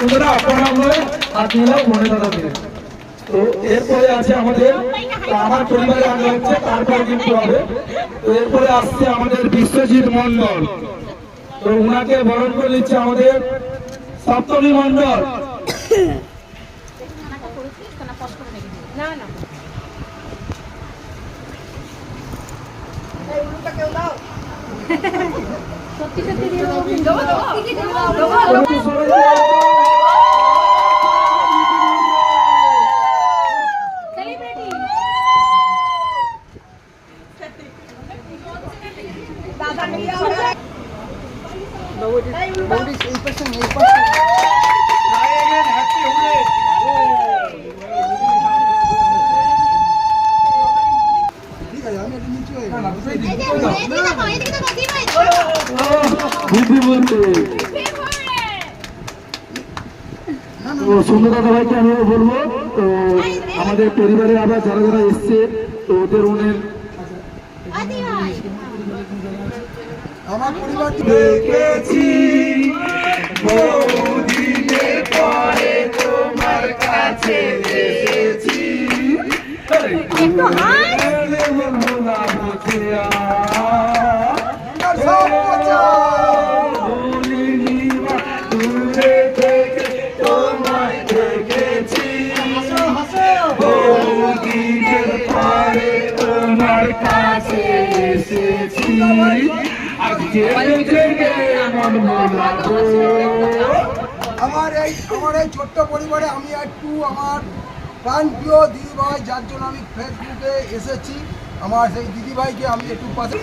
তোমরা আপনারা হাত মিলাও মনে দাদা দিয়ে। তো এরপরে আছে আমাদের আমার পরিবারে আগে হচ্ছে, তারপর কিন্তু হবে। তো এরপরে আসছে আমাদের বিশ্বজিৎ মন্ডল। তো উনাকে বরণ করে নিচ্ছে আমাদের সপ্তমী মন্ডল। সুন্দর দাদা ভাইকে আমি বলবো, তো আমাদের পরিবারে আবার যারা যারা এসছে তো ওদের ওনের আমার পরিবার দেখেছি বহুদিনের পরে তোমার কাছে এসেছি। তোমায় দেখেছি বহুদিনের পরে তোমার কাছে এসেছি। আমার এই ছোট্ট পরিবারে আমি একটু আমার প্রাণপ্রিয় দিদিভাই, যার জন্য আমি ফেসবুকে এসেছি, আমার সেই দিদিভাইকে আমি একটু পাশে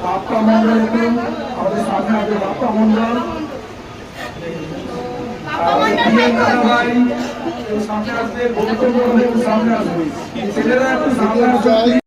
বাপ্পা মন্ডল, আমাদের সামনে আছে বাপ্পা মন্ডল, সামনে আসবে, সামনে আসবে, ছেলেরা একটু সামনে আসবে।